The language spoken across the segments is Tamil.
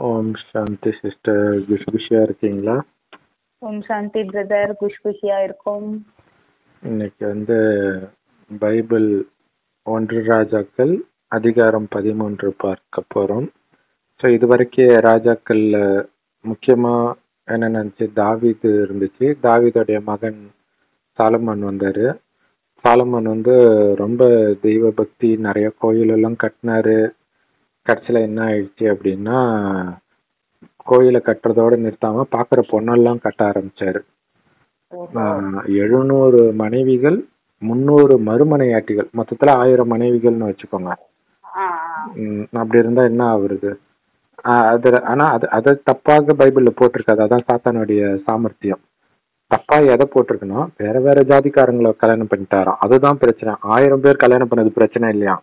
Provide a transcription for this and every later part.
ஓம் சாந்தி சிஸ்டர், குஷியா இருக்கீங்களா? ஓம் சாந்தி பிரதர், குஷியா இருக்கும். இன்னைக்கு பைபிள் 1 ராஜாக்கள் அதிகாரம் 13 பார்க்க போறோம். ஸோ இது வரைக்கும் ராஜாக்கள்ல முக்கியமா என்ன நினைச்சு தாவீது இருந்துச்சு. தாவீதுடைய மகன் சாலமன் வந்தாரு. சாலமன் ரொம்ப தெய்வ பக்தி, நிறைய கோயில் எல்லாம் கட்டினாரு. கடைசியில் என்ன ஆயிடுச்சு அப்படின்னா, கோயிலை கட்டுறதோட நிறுத்தாம பாக்குற பொண்ணெல்லாம் கட்ட ஆரம்பிச்சாரு. 700 மனைவிகள், 300 மறுமனையாட்டிகள், மொத்தத்துல 1000 மனைவிகள்னு வச்சுக்கோங்க. அப்படி இருந்தா என்ன ஆகுறது? ஆனா அது தப்பாக பைபிள்ல போட்டிருக்காது. அதான் சாத்தானுடைய சாமர்த்தியம். தப்பா எதை போட்டிருக்குன்னா, வேற வேற ஜாதிக்காரங்களை கல்யாணம் பண்ணிட்டாராம். அதுதான் பிரச்சனை. 1000 பேர் கல்யாணம் பண்ணது பிரச்சனை இல்லையா?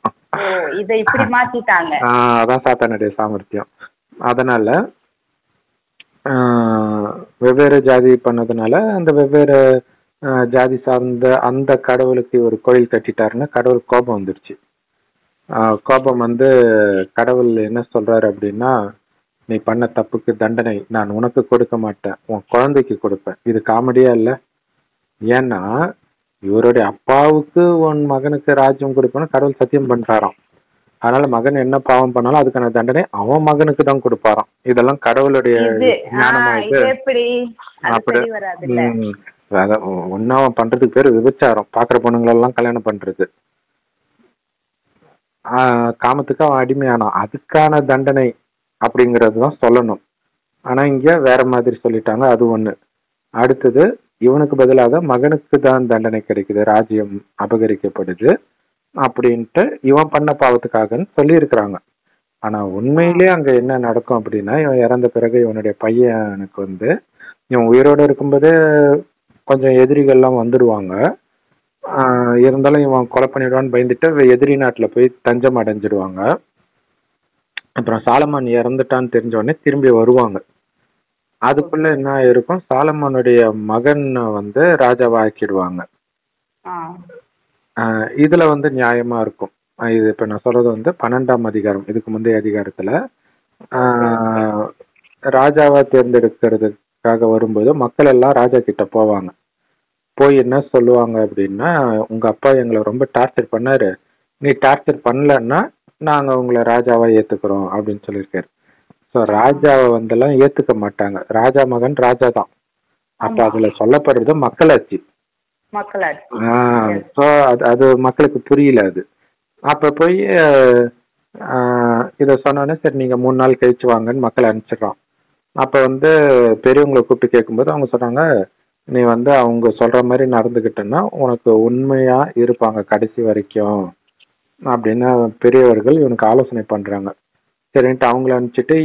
அதான் சாத்தானுடைய சாமர்த்தியம். அதனால வெவ்வேறு ஜாதி பண்ணதுனால அந்த வெவ்வேறு ஜாதி சார்ந்த அந்த கடவுளுக்கு ஒரு கோயில் கட்டிட்டாருன்னா கடவுள் கோபம் வந்துருச்சு. கோபம் கடவுள் என்ன சொல்றாரு அப்படின்னா, நீ பண்ண தப்புக்கு தண்டனை நான் உனக்கு கொடுக்க மாட்டேன், உன் குழந்தைக்கு கொடுப்பேன். இது காமெடியா இல்ல? ஏன்னா இவருடைய அப்பாவுக்கு உன் மகனுக்கு ராஜ்யம் கொடுப்பேன்னு கடவுள் சத்தியம் பண்றாராம். அதனால மகன் என்ன பாவம் பண்ணாலும் அதுக்கான தண்டனை அவன் மகனுக்கு தான் கொடுப்பாராம். இதெல்லாம் கடவுளுடைய ஞானமாயிட்டு. அப்படி ஒன்னும் அவன் பண்றதுக்கு பேரு விபச்சாரம். பாக்குற பொண்ணுங்களெல்லாம் கல்யாணம் பண்றது. காமத்துக்கு அவன் அடிமையானான். அதுக்கான தண்டனை அப்படிங்கறதுதான் சொல்லணும். ஆனா இங்க வேற மாதிரி சொல்லிட்டாங்க. அது ஒண்ணு. அடுத்தது, இவனுக்கு பதிலாக மகனுக்கு தான் தண்டனை கிடைக்குது, ராஜ்யம் அபகரிக்கப்படுது அப்படின்ட்டு இவன் பண்ண பாவத்துக்காகன்னு சொல்லி இருக்கிறாங்க. ஆனா உண்மையிலே அங்க என்ன நடக்கும் அப்படின்னா, இவன் இறந்த பிறகு இவனுடைய பையனுக்கு இவன் உயிரோட இருக்கும்போதே கொஞ்சம் எதிரிகள்லாம் வந்துடுவாங்க. இருந்தாலும் இவன் கொலை பண்ணிடுவான்னு பயந்துட்டு எதிரி நாட்டுல போய் தஞ்சம் அடைஞ்சிடுவாங்க. அப்புறம் சாலமன் இறந்துட்டான்னு தெரிஞ்ச உடனே திரும்பி வருவாங்க. அதுக்குள்ள என்ன இருக்கும், சாலமனுடைய மகன் ராஜாவாக்கிடுவாங்க. இதுல நியாயமா இருக்கும். இது இப்ப நான் சொல்றது 12ஆம் அதிகாரம். இதுக்கு முந்தைய அதிகாரத்துல ராஜாவா தேர்ந்தெடுக்கிறதுக்காக வரும்போது மக்கள் எல்லாம் ராஜா கிட்ட போவாங்க. போய் என்ன சொல்லுவாங்க அப்படின்னா, உங்க அப்பா எங்களை ரொம்ப டார்ச்சர் பண்ணாரு, நீ டார்ச்சர் பண்ணலன்னா நாங்க உங்களை ராஜாவா ஏத்துக்கிறோம் அப்படின்னு சொல்லியிருக்காரு. ஸோ ராஜாவை எல்லாம் ஏத்துக்க மாட்டாங்க. ராஜா மகன் ராஜா தான். அப்ப அதுல சொல்லப்படுறது மக்களாட்சி. அது மக்களுக்கு புரியல. அது அப்ப போய் இத சொன்னோன்னே சரி நீங்க 3 நாள் கழிச்சு வாங்கன்னு மக்களை அனுப்பிச்சிடறான். அப்ப பெரியவங்களை கூப்பிட்டு கேட்கும்போது அவங்க சொன்னாங்க, நீ அவங்க சொல்ற மாதிரி நடந்துகிட்டன்னா உனக்கு உண்மையா இருப்பாங்க கடைசி வரைக்கும் அப்படின்னு பெரியவர்கள் இவனுக்கு ஆலோசனை பண்றாங்க. சரின்ட்டு அவங்கள அனுப்பிச்சிட்டு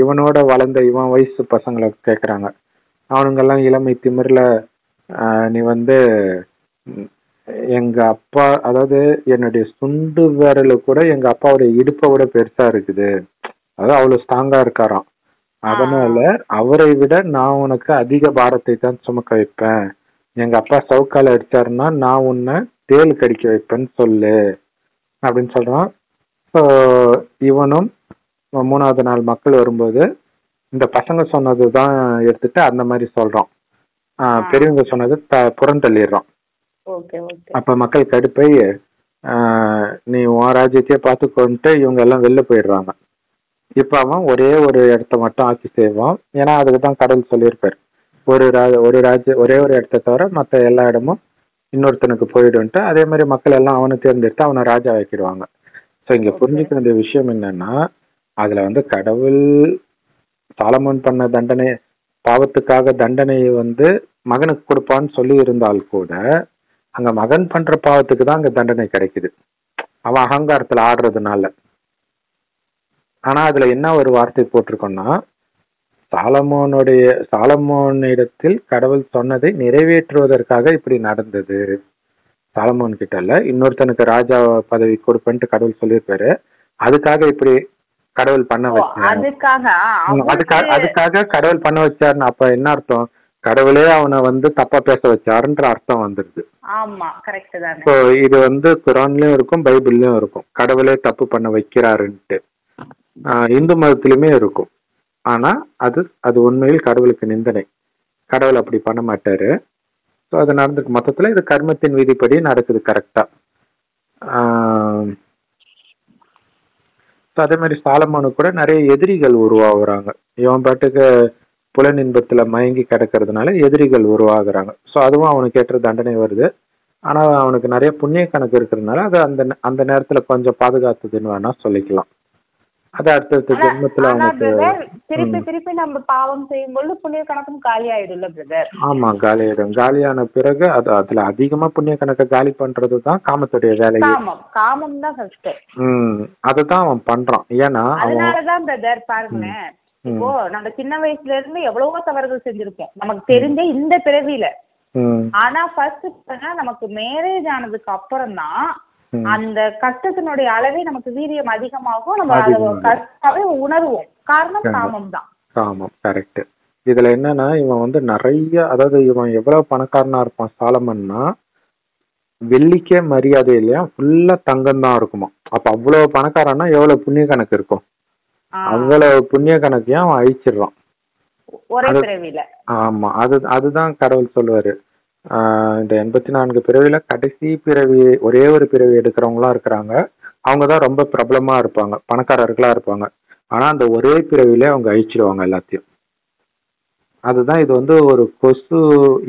இவனோட வளர்ந்த இவன் வயசு பசங்களை கேட்கறாங்க. அவனுங்கெல்லாம் இளமை திமிர்ல, நீ எங்க அப்பா, அதாவது என்னுடைய சுண்டு விரல கூட எங்க அப்பாவுடைய இடுப்பை விட பெருசா இருக்குது, அதாவது அவ்வளவு ஸ்ட்ராங்கா இருக்காராம். அதனால அவரை விட நான் உனக்கு அதிக பாரத்தை தான் சுமக்க வைப்பேன். எங்க அப்பா சவுக்கால அடிச்சாருன்னா நான் உன்னை தேல் கடிக்க வைப்பேன்னு சொல்லு அப்படின்னு சொல்றான். இவனும் 3வது நாள் மக்கள் வரும்போது இந்த பசங்க சொன்னதுதான் எடுத்துட்டு அந்த மாதிரி சொல்றான். பெரியவங்க சொன்னது புறந்தள்ளிடுறான். அப்ப மக்கள் கடுப்பை, நீ உன் ராஜ்யத்தையே பார்த்துக்கொண்டு இவங்க எல்லாம் வெளில போயிடுறாங்க. இப்ப அவன் ஒரே ஒரு இடத்த மட்டும் ஆட்சி செய்வான். ஏன்னா அதுக்குதான் கடவுள் சொல்லியிருப்பாரு, ஒரே ஒரு இடத்த தவிர மற்ற எல்லா இடமும் இன்னொருத்தனுக்கு போயிடுன்ட்டு. அதே மாதிரி மக்கள் எல்லாம் அவனை தேர்ந்தெடுத்து அவனை ராஜா ஆக்கிடுவாங்க. ஸோ இங்க புரிஞ்சுக்க வேண்டிய விஷயம் என்னன்னா, அதுல கடவுள் சாலமோன் பண்ண தண்டனை, பாவத்துக்காக தண்டனையை மகனுக்கு கொடுப்பான்னு சொல்லி இருந்தால் கூட அங்க மகன் பண்ற பாவத்துக்கு தான் அங்க தண்டனை கிடைக்குது, அவன் அகங்காரத்துல ஆடுறதுனால. ஆனா அதுல என்ன ஒரு வார்த்தை போட்டிருக்கோம்னா, சாலமோனிடத்தில் கடவுள் சொன்னதை நிறைவேற்றுவதற்காக இப்படி நடந்தது. சாலமோன் கிட்ட இல்ல, இன்னொருத்தனுக்கு ராஜா பதவி கொடுப்பேன்ட்டு கடவுள் சொல்லியிருப்பாரு. அதுக்காக இப்படி கடவுள் பண்ண வச்சார். அதுக்காக கடவுள் பண்ண வச்சாருன்னு அப்ப என்ன அர்த்தம்? கடவுளே அவனை தப்பா பேச வச்சாருன்ற அர்த்தம் வந்துருது. இது குரான்லயும் இருக்கும், பைபிள்லயும் இருக்கும், கடவுளே தப்பு பண்ண வைக்கிறாருன்ட்டு. இந்து மதத்திலுமே இருக்கும். ஆனா அது அது உண்மையில் கடவுளுக்கு நிந்தனை. கடவுள் அப்படி பண்ண மாட்டாரு. ஸோ அது நடந்துக்கு மொத்தத்துல இது கர்மத்தின் விதிப்படி நடக்குது கரெக்டா. ஸோ அதே மாதிரி சாலமோனுக்கு கூட நிறைய எதிரிகள் உருவாகுறாங்க. இவன் பாட்டுக்கு புலனின்பத்துல மயங்கி கிடக்கிறதுனால எதிரிகள் உருவாகுறாங்க. ஸோ அதுவும் அவனுக்கு ஏற்ற தண்டனை வருது. ஆனா அவனுக்கு நிறைய புண்ணிய கணக்கு இருக்கிறதுனால அது அந்த அந்த நேரத்துல கொஞ்சம் பாதுகாத்ததுன்னு வேணா சொல்லிக்கலாம். அது அடுத்தடுத்த ஜென்மத்துல ஆனா அவனுக்கு. பிரதர் திருப்பி திருப்பி நம்ம பாவம் செய்யும்போது புண்ணிய கணக்கும் காலி ஆயிடும்ல பிரதர். ஆமா, காலியாயிடும். காலியான பிறகு அது அதுல அதிகமா புண்ணிய கணக்கை காலி பண்றதுதான் காமத்துடைய வேலையே. காமம் தான் ஃபர்ஸ்ட். அதுதான் அவன் பண்றான். ஏன்னா அதனாலதான் பிரதர் பாருங்களேன், இப்போ நம்ம சின்ன வயசுல இருந்து எவ்வளவோ தவறுகள் செஞ்சிருப்போம் நமக்கு தெரிஞ்ச இந்த பிறவியில. ஆனா ஃபர்ஸ்ட் நமக்கு மேரேஜ் ஆனதுக்கு அப்புறம் தான் அந்த கஷ்டத்தினுடைய அளவே நமக்கு வீரியம் அதிகமாகும். நம்ம அதை கஷ்டமாவே உணர்வோம். காரணம் காமம் தான். காமம், கரெக்ட். இதுல என்னன்னா இவன் வந்து நிறைய, அதாவது இவன் எவ்வளவு பணக்காரனா இருப்பான் சாலமன்னா, வெள்ளிக்கே மரியாதை இல்லையா, ஃபுல்லா தங்கம் தான் இருக்குமா. அப்ப அவ்வளவு பணக்காரன்னா எவ்வளவு புண்ணிய கணக்கு இருக்கும். அவ்வளவு புண்ணிய கணக்கையும் அவன் அழிச்சிடுறான் ஒரே பிறவியில. ஆமா, அதுதான் கடவுள் சொல்லுவாரு. இந்த 84 பிறவில கடைசி பிறவி, ஒரே ஒரு பிறவி எடுக்கிறவங்களா இருக்கிறாங்க. அவங்கதான் ரொம்ப பிரபலமா இருப்பாங்க, பணக்காரர்களா இருப்பாங்க. ஆனா அந்த ஒரே பிறவிலே அவங்க அழிச்சிடுவாங்க எல்லாத்தையும். அதுதான் இது வந்து ஒரு கொசு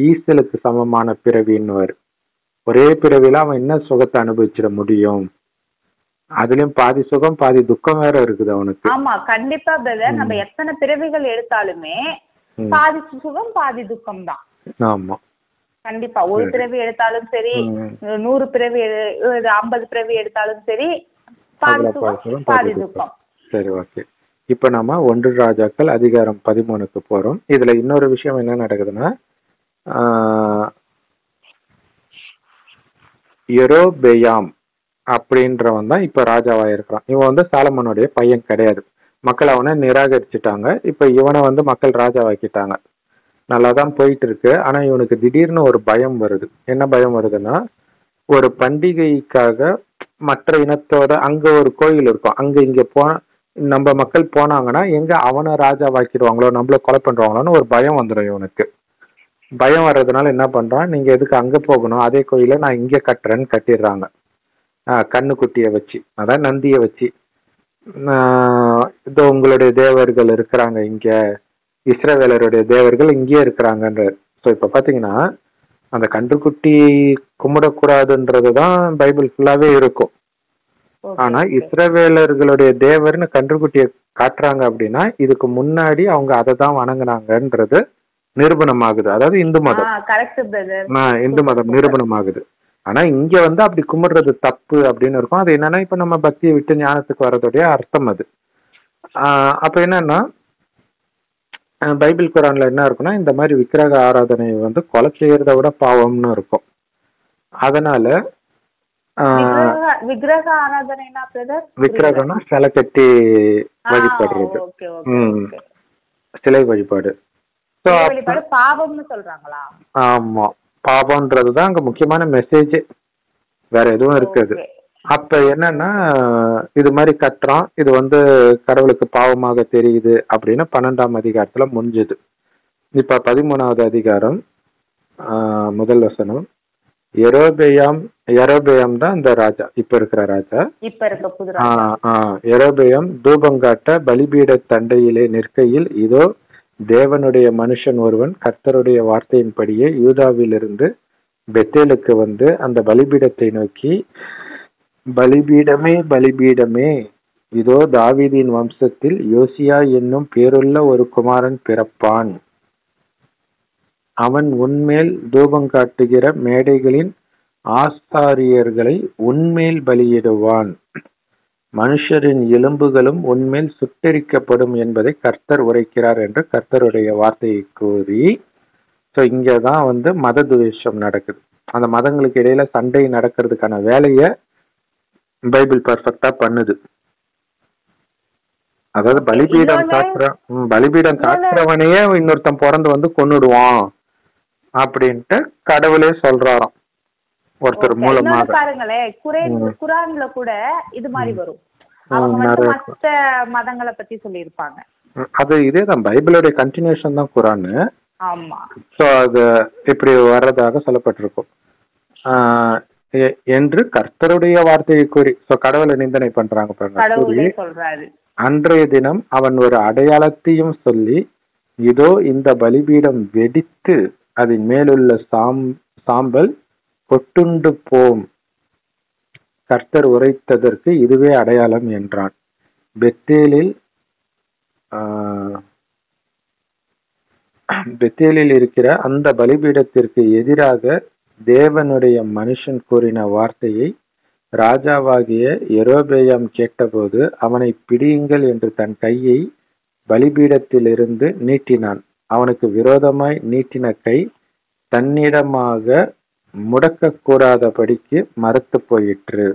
ஈசலுக்கு சமமான பிறவின்னு. ஒரே பிறவில அவன் என்ன சுகத்தை அனுபவிச்சிட முடியும்? அதுலயும் பாதி சுகம் பாதி துக்கம் வேற இருக்குது அவனுக்கு. ஆமா, கண்டிப்பா பிரதர். நம்ம எத்தனை பிறவிகள் எடுத்தாலுமே பாதி சுகம் பாதி துக்கம் தான். ஆமா, கண்டிப்பா. ஒரு பிறவி எடுத்தாலும் சரி, 100 பிறவி 50 பிறவி எடுத்தாலும் சரி, பாதி சுகம் பாதி துக்கம். சரி, ஓகே. இப்ப நம்ம 1 ராஜாக்கள் அதிகாரம் 13க்கு போறோம். இதுல இன்னொரு விஷயம் என்ன நடக்குதுன்னா, யெரொபெயாம் அப்படின்றவன் தான் இப்ப ராஜாவா இருக்கிறான். இவன் வந்து சாலமோனுடைய பையன் கிடையாது. மக்கள் அவனை நிராகரிச்சுட்டாங்க. இப்ப இவனை வந்து மக்கள் ராஜாவாக்கிட்டாங்க. நல்லாதான் போயிட்டு இருக்கு. ஆனா இவனுக்கு திடீர்னு ஒரு பயம் வருது. என்ன பயம் வருதுன்னா, ஒரு பண்டிகைக்காக மற்ற இனத்தோட அங்க ஒரு கோயில் இருக்கும், அங்க இங்க நம்ம மக்கள் போனாங்கன்னா எங்க அவனை ராஜாவாக்கிடுவாங்களோ, நம்மள கொலை பண்றாங்களோன்னு ஒரு பயம் வந்துடும் இவனுக்கு. பயம் வர்றதுனால என்ன பண்றான், நீங்க எதுக்கு அங்க போகணும், அதே கோயில நான் இங்க கட்டுறேன்னு கட்டிடுறாங்க. கண்ணுக்குட்டிய வச்சு, அதான் நந்திய வச்சு, இதோ உங்களுடைய தேவர்கள் இருக்கிறாங்க இங்க, இஸ்ரவேலருடைய தேவர்கள் இங்கேயே இருக்கிறாங்கன்ற. ஸோ இப்ப பாத்தீங்கன்னா அந்த கன்றுக்குட்டி கும்பிடக்கூடாதுன்றதுதான் பைபிள் ஃபுல்லாவே இருக்கும். ஆனா இஸ்ரவேலர்களுடைய தேவர்னு கன்றுக்குட்டியை காட்டுறாங்க அப்படின்னா இதுக்கு முன்னாடி அவங்க அதை தான் வணங்குனாங்கன்றது நிரூபணம் ஆகுது. அதாவது இந்து மதம், இந்து மதம் நிரூபணம் ஆகுது. ஆனா இங்க வந்து அப்படி கும்பிடுறது தப்பு அப்படின்னு இருக்கும். அது என்னன்னா இப்ப நம்ம பக்தியை விட்டு ஞானத்துக்கு வர்றதுடைய அர்த்தம் அது. அப்ப என்னன்னா பைபிள் குரான்ல என்ன இருக்குன்னா, இந்த மாதிரி விக்கிரக ஆராதனை வந்து கொலை செய்யறத விட பாவம்னு இருக்கும். அதனால விக்கிரக ஆராதனைனா விக்கிரகம்னா சிலை கட்டி வழிபடுறது, சிலை வழிபாடு. பாவம்னு சொல்றாங்களா? ஆமா, பாவம்ன்றதுதான் அங்க முக்கியமான மெசேஜ், வேற எதுவும் இருக்காது. அப்ப என்னன்னா இது மாதிரி கட்டுறான், இது வந்து கடவுளுக்கு பாவமாக தெரியுது அப்படின்னு 12ஆம் அதிகாரத்துல முடிஞ்சது. இப்ப 13வது அதிகாரம் முதல் வசனம். யெரொபெயாம் தான் இந்த ராஜா, இப்ப இருக்கிற ராஜா. யெரொபெயாம் தூபங்காட்ட பலிபீட தண்டையிலே நிற்கையில், இதோ தேவனுடைய மனுஷன் ஒருவன் கர்த்தருடைய வார்த்தையின்படியே யூதாவிலிருந்து பெத்தேலுக்கு வந்து அந்த பலிபீடத்தை நோக்கி, பலிபீடமே பலிபீடமே, இதோ தாவீதின் வம்சத்தில் யோசியா என்னும் பேருள்ள ஒரு குமாரன் பிறப்பான். அவன் உன்மேல் தூபம் காட்டுகிற மேடைகளின் ஆசாரியர்களை உன்மேல் பலியிடுவான். மனுஷரின் எலும்புகளும் உன்மேல் சுட்டெரிக்கப்படும் என்பதை கர்த்தர் உரைக்கிறார் என்று கர்த்தருடைய வார்த்தையை கூறி. ஸோ இங்கதான் வந்து மத துவேஷம் நடக்குது. அந்த மதங்களுக்கு இடையில சண்டை நடக்கிறதுக்கான வேலையை பைபிள் பர்ஃபெக்டா பண்ணுது. அதாவது பலிபீடம் காட்டுறவனையே இன்னொருத்தன் பிறந்து வந்து கொன்னுடுவான் அப்படின்ட்டு கடவுளே சொல்றாராம் ஒருத்தர் மூலமா. பாருங்களேன், குரான்ல கூட இது மாதிரி வரும். அவங்க மத்த மதங்களை பத்தி சொல்லியிருப்பாங்க. அது இதேதான், பைபிளுடைய கண்டினியூஷன் தான் குரானு. ஆமா. சோ அது இப்படி வர்றதாக சொல்லப்பட்டிருக்கும். என்று கர்த்தருடைய வார்த்தையை கூறி, சோ கடவுளை நிந்தனை பண்றாங்க பாருங்க. அன்றைய தினம் அவன் ஒரு அடையாளத்தையும் சொல்லி, இதோ இந்த பலிபீடம் வெடித்து அதன் மேலுள்ள சாம்பல் கொட்டுண்டு போம், கர்த்தர் உரைத்ததற்கு இதுவே அடையாளம் என்றான். பெத்தேலில் இருக்கிற அந்த பலிபீடத்திற்கு எதிராக தேவனுடைய மனுஷன் கூறின வார்த்தையை ராஜாவாகிய யெரொபெயாம் கேட்டபோது, அவனை பிடியுங்கள் என்று தன் கையை பலிபீடத்திலிருந்து நீட்டினான். அவனுக்கு விரோதமாய் நீட்டின கை தன்னிடமாக முடக்கக்கூடாதபடிக்கு மறுத்து போயிற்று.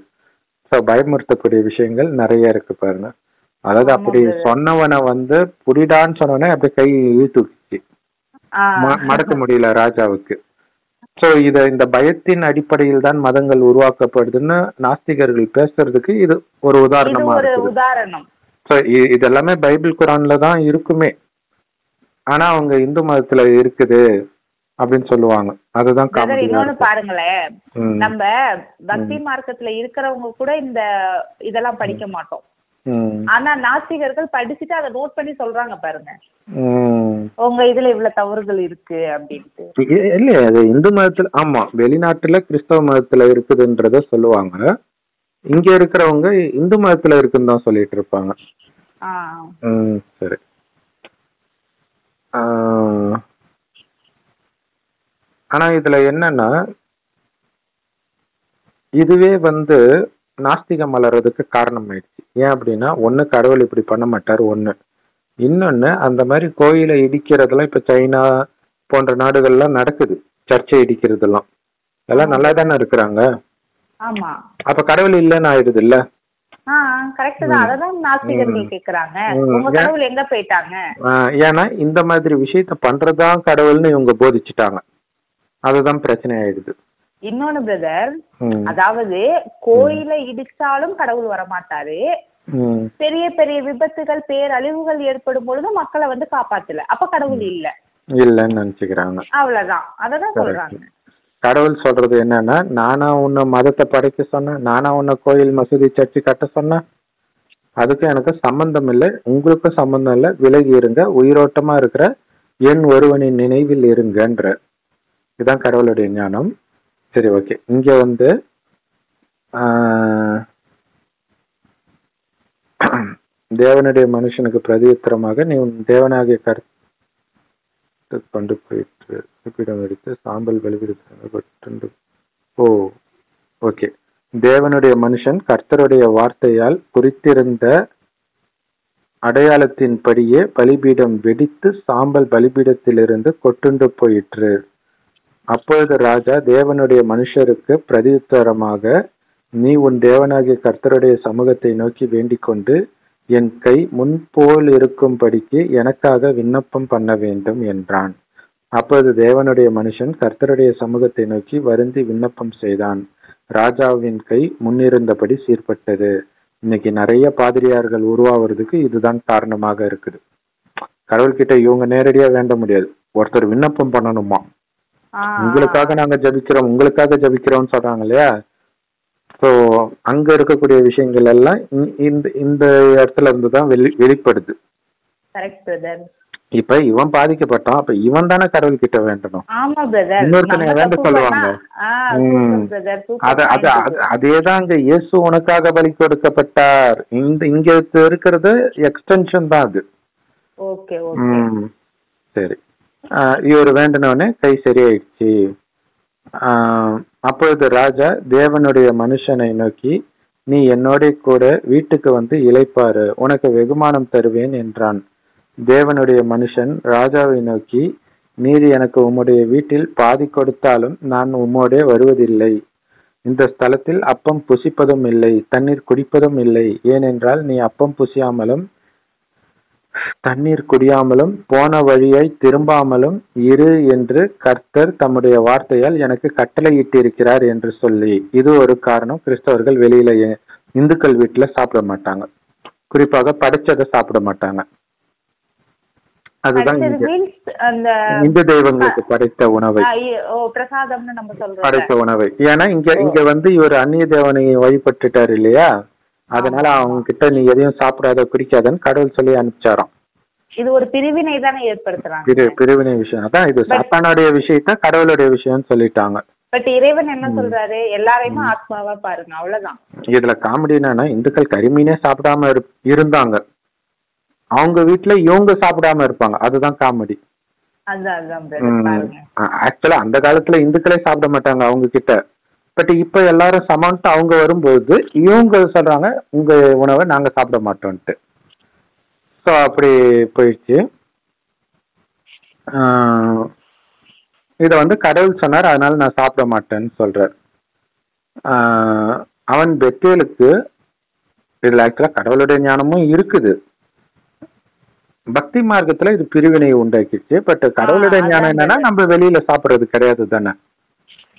பயமுறுத்தக்கூடிய விஷயங்கள் நிறைய இருக்கு பாருங்க. அதாவது அப்படி சொன்னவனை புடிடான்னு சொன்னவனே அப்படி கை இழுத்துச்சு, மடக்க முடியல ராஜாவுக்கு. சோ இந்த பயத்தின் அடிப்படையில் தான் மதங்கள் உருவாக்கப்படுதுன்னு நாஸ்திகர்கள் பேசுறதுக்கு இது ஒரு உதாரணமா இருக்கு. இதெல்லாமே பைபிள் குரான்ல தான் இருக்குமே, ஆனா அவங்க இந்து மதத்துல இருக்குது அப்படின்னு சொல்லுவாங்க. அதுதான் இன்னொன்னு பாருங்களேன், நம்ம பக்தி மார்க்கத்துல இருக்கிறவங்க கூட இதெல்லாம் படிக்க மாட்டோம். ஆனா நாஸ்திகர்கள் படிச்சுட்டு அதை நோட் பண்ணி சொல்றாங்க பாருங்க, உங்க இதுல இவ்வளவு தவறுகள் இருக்கு அப்படின்ட்டு. இல்ல அது இந்து மதத்துல, ஆமா வெளிநாட்டுல கிறிஸ்தவ மதத்துல இருக்குதுன்றத சொல்லுவாங்க, இங்க இருக்கிறவங்க இந்து மதத்துல இருக்குன்னு தான் சொல்லிட்டு இருப்பாங்க. சரி. ஆனா இதுல என்னன்னா, இதுவே நாஸ்திகம் வளர்றதுக்கு காரணம் ஆயிடுச்சு. ஏன் அப்படின்னா, ஒண்ணு கடவுள் இப்படி பண்ண மாட்டாரு, ஒண்ணு. இன்னொன்னு, அந்த மாதிரி கோயிலை இடிக்கிறதெல்லாம் இப்ப சைனா போன்ற நாடுகள்லாம் நடக்குது, சர்ச்சை இடிக்கிறதெல்லாம். எல்லாம் நல்லா தானே இருக்கிறாங்க. அப்ப கடவுள் இல்லன்னு ஆயிடுது இல்ல. ஏன்னா இந்த மாதிரி விஷயத்த பண்றதுதான் கடவுள்னு இவங்க போதிச்சுட்டாங்க, அதுதான் பிரச்சனை ஆயிடுது. இன்னொன்னு பிரதர், அதாவது கோயில இடிச்சாலும் கடவுள் வரமாட்டாரு, பெரிய பெரிய விபத்துகள் பேரழிவுகள் ஏற்படும் பொழுது மக்களை காப்பாத்தல, அப்ப கடவுள் இல்லன்னு நினைச்சுக்கிறாங்க. அவ்வளவுதான், அததான் சொல்றாங்க. கடவுள் சொல்றது என்னன்னா, நானா உன்னை மதத்தை படைக்க சொன்னேன், நானா உன்னை கோயில் மசூதி சர்ச்சு கட்ட சொன்னேன், அதுக்கு எனக்கு சம்பந்தம் இல்லை, உங்களுக்கும் சம்பந்தம் இல்லை, விலகி இருங்க, உயிரோட்டமா இருக்கிற என் ஒருவனின் நினைவில் இருங்கன்ற. இதுதான் கடவுளுடைய ஞானம். சரி, ஓகே. இங்க தேவனுடைய மனுஷனுக்கு பிரதியுத்தரமாக, நீ உன் தேவனாகிய கருத்து கொண்டு போயிட்டு பலிபீடம் எடுத்து சாம்பல் பலிபீடத்தை. ஓகே. தேவனுடைய மனுஷன் கர்த்தருடைய வார்த்தையால் குறித்திருந்த அடையாளத்தின்படியே பலிபீடம் வெடித்து சாம்பல் பலிபீடத்திலிருந்து கொட்டுண்டு போயிற்று. அப்பொழுது ராஜா தேவனுடைய மனுஷருக்கு பிரதியுத்தரமாக, நீ உன் தேவனாகிய கர்த்தருடைய சமூகத்தை நோக்கி வேண்டிக் கொண்டு என் கை முன்போல் இருக்கும்படிக்கு எனக்காக விண்ணப்பம் பண்ண வேண்டும் என்றான். அப்பொழுது தேவனுடைய மனுஷன் கர்த்தருடைய சமூகத்தை நோக்கி வருந்தி விண்ணப்பம் செய்தான். ராஜாவின் கை முன்னிருந்தபடி சீர்பட்டது. இன்னைக்கு நிறைய பாதிரியார்கள் உருவாவதுக்கு இதுதான் காரணமாக இருக்குது. கடவுள்கிட்ட இவங்க நேரடியா வேண்ட முடியாது, ஒருத்தர் விண்ணப்பம் பண்ணணுமா, உங்களுக்காக நாங்க ஜபிக்கிறோம், உங்களுக்காக ஜபிக்கிறோம்னு சொல்றாங்க இல்லையா. சோ அங்க இருக்கக்கூடிய விஷயங்கள் எல்லாம் இந்த இடத்துல இருந்துதான் வெளிப்படுது. இப்ப இவன் பாதிக்கப்பட்டான், அப்ப இவன் தானே கடவுள் கிட்ட வேண்டணும், இன்னொருத்தனை வேண்ட சொல்லுவாங்க. அதேதான் இங்க இயேசு உனக்காக பலி கொடுக்கப்பட்டார், இங்க இருக்கிறது எக்ஸ்டென்ஷன் தான் அது. சரி, இவர் வேண்டினவனே கை சரியாயிடுச்சு. அப்பொழுது ராஜா தேவனுடைய மனுஷனை நோக்கி, நீ என்னோட கூட வீட்டுக்கு இளைப்பாரு, உனக்கு வெகுமானம் தருவேன் என்றான். தேவனுடைய மனுஷன் ராஜாவை நோக்கி, நீர் எனக்கு உம்முடைய வீட்டில் பாதி கொடுத்தாலும் நான் உம்மோடே வருவதில்லை. இந்த ஸ்தலத்தில் அப்பம் புசிப்பதும் இல்லை, தண்ணீர் குடிப்பதும் இல்லை. ஏனென்றால் நீ அப்பம் புசியாமலும் தண்ணீர் குடியாமலும் போன வழியாய் திரும்பாமலும் இரு என்று கர்த்தர் தம்முடைய வார்த்தையால் எனக்கு கட்டளையிட்டிருக்கிறார் என்று சொல்லி. இது ஒரு காரணம், கிறிஸ்தவர்கள் வெளியில இந்துக்கள் வீட்டுல சாப்பிட மாட்டாங்க, குறிப்பாக படைச்சதை சாப்பிட மாட்டாங்க. அதுதான் அடுத்தது மீன்ஸ் அந்த இந்து தெய்வங்களுக்கு படைத்த உணவை, பிரசாதம்னு நம்ம சொல்றோம் படைத்த உணவை. ஏன்னா இங்க வந்து இவர் அந்நிய தேவனை வழிபட்டுட்டாரு இல்லையா, அதனால அவங்க கிட்ட நீ எதையும் சாப்பிடாத குடிக்காதன்னு கடவுள் சொல்லி அனுப்பிச்சாராம். இது ஒரு பிரிவினை தானே ஏற்படுத்துறாங்க. பிரிவினை விஷயம் அதான். இது சாத்தானுடைய விஷயத்த கடவுளுடைய விஷயம்னு சொல்லிட்டாங்க. பட் இறைவன் என்ன சொல்றாரு, எல்லாரையுமே ஆத்மாவா பாருங்க, அவ்வளவுதான். இதுல காமெடி என்னன்னா, இந்துக்கள் கரிமீனே சாப்பிடாம இருந்தாங்க, அவங்க வீட்டுல இவங்க சாப்பிடாம இருப்பாங்க. அதுதான் காமெடி. ஆக்சுவலா அந்த காலத்துல இந்துக்களே சாப்பிட மாட்டாங்க அவங்க கிட்ட. பட் இப்ப எல்லாரும் சமன்ட்டு அவங்க வரும்போது இவங்க சொல்றாங்க உங்க உணவை நாங்க சாப்பிட மாட்டோம்ட்டு. ஸோ அப்படி போயிடுச்சு. இதை வந்து கடவுள் சொன்னார், அதனால நான் சாப்பிட மாட்டேன்னு சொல்றார். அவன் பெத்தேலுக்கு இதுல ஆக்சுவலா கடவுளுடைய ஞானமும் இருக்குது. பக்தி மார்க்கத்துல இது பிரிவினையை உண்டாக்கிடுச்சு. பட் கடவுளுடைய ஞானம் என்னன்னா, நம்ம வெளியில சாப்பிடுறது கிடையாது தானே,